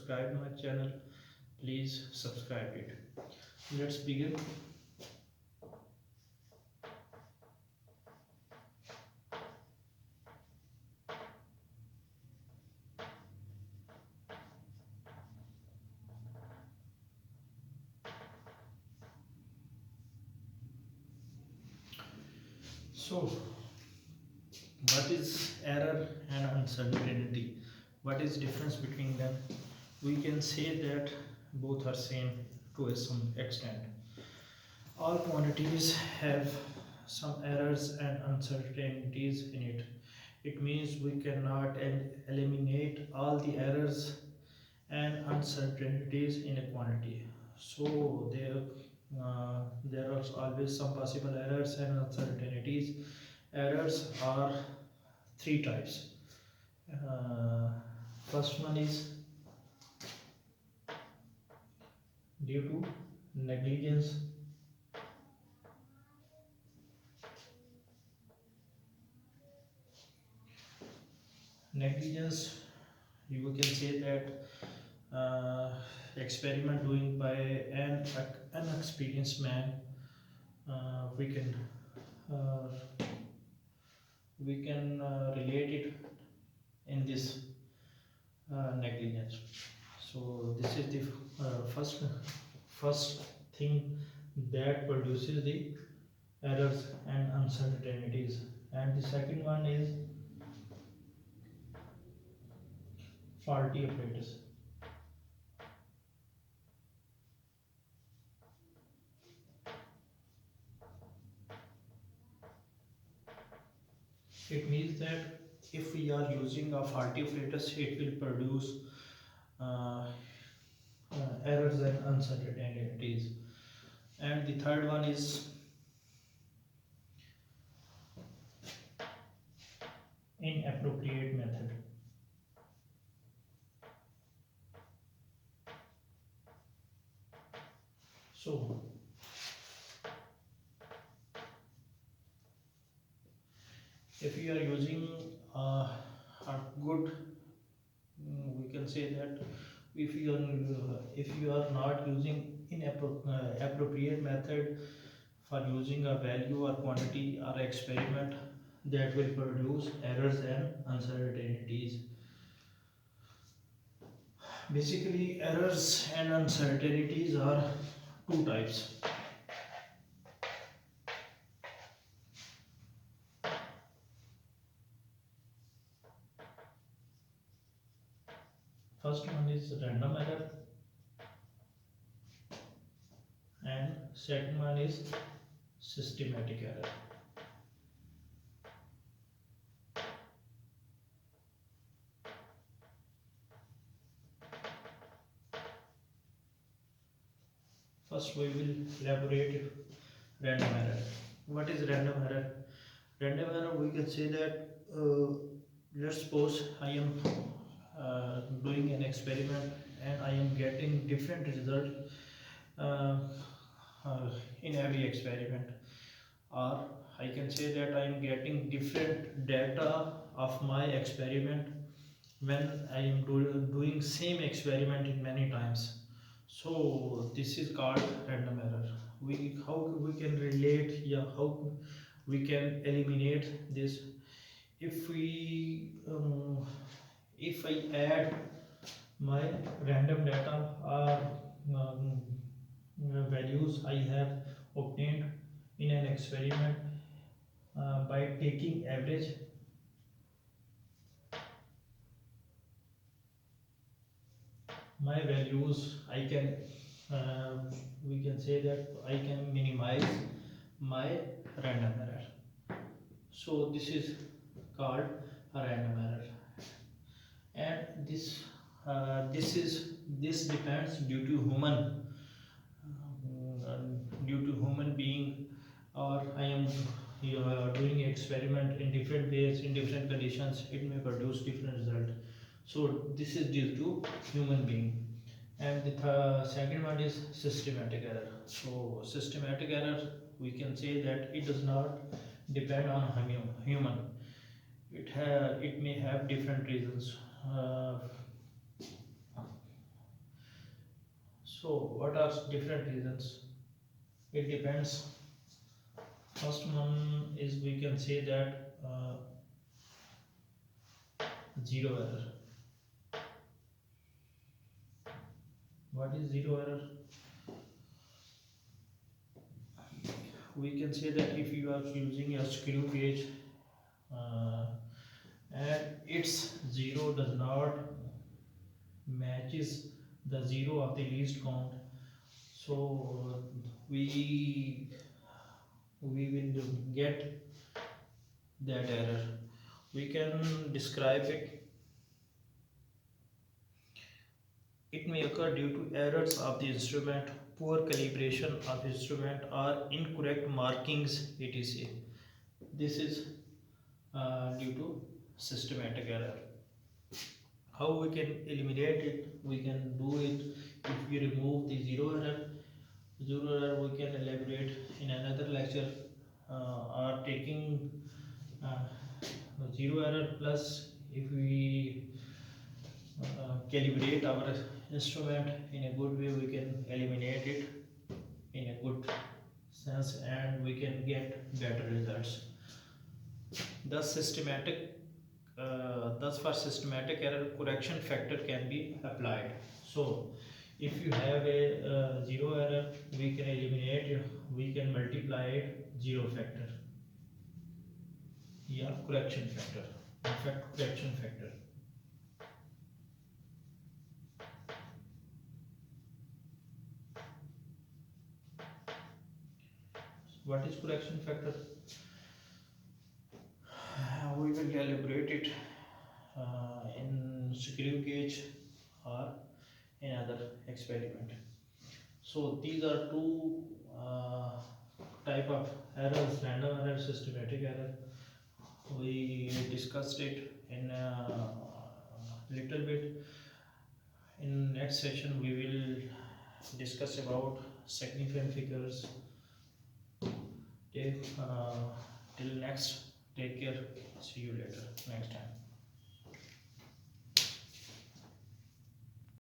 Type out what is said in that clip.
subscribed my channel, please subscribe it. Let's begin. So, what is error and uncertainty? What is difference between them? We can say that both are same to some extent. All quantities have some errors and uncertainties in it. It means we cannot eliminate all the errors and uncertainties in a quantity. So there are always some possible errors and uncertainties. Errors are three types. Uh, First one is due to negligence. Negligence, you can say that experiment doing by an unexperienced man. We can uh, relate it in this negligence. So this is the first thing that produces the errors and uncertainties, and the second one is faulty apparatus. It means that if we are using a faulty apparatus, it will produce uh, errors and uncertainties. And the third one is inappropriate method. So if you are using a good, we can say that if you are not using appropriate method for using a value or quantity or experiment, that will produce errors and uncertainties. Basically, errors and uncertainties are two types. First one is random error, and second one is systematic error. First, we will elaborate random error. What is random error? Random error, we can say that let's suppose I am doing an experiment and I am getting different result uh, in every experiment, or I can say that I am getting different data of my experiment when I am doing same experiment in many times. So this is called random error. We how we can relate, yeah, how we can eliminate this. If we if I add my random data or um, values I have obtained in an experiment by taking average, my values I can we can say that I can minimize my random error. So this is called a random error, and this depends due to human due to human being, or I am doing experiment in different ways in different conditions, it may produce different result. So this is due to human being. And the second one is systematic error. So systematic error, we can say that it does not depend on human. It may have different reasons. So what are different reasons? It depends. First one is, we can say that zero error. What is zero error? We can say that if you are using a screw gauge uh, and its zero does not matches the zero of the least count, so we will get that error. We can describe it. It may occur due to errors of the instrument, poor calibration of instrument, or incorrect markings, etc. This is due to systematic error. How we can eliminate it? We can do it if we remove the zero error. Zero error we can elaborate in another lecture. Or taking uh, zero error plus, if we calibrate our instrument in a good way, we can eliminate it in a good sense and we can get better results. Thus for systematic error, correction factor can be applied. So if you have a zero error, we can eliminate it, we can multiply it zero factor. Yeah, correction factor. In fact, correction factor. What is correction factor? We will elaborate it in screw gauge or in other experiment. So these are two type of errors: random error, systematic error. We discussed it in a little bit. In next session we will discuss about significant figures. Take till next, take care, see you later next time.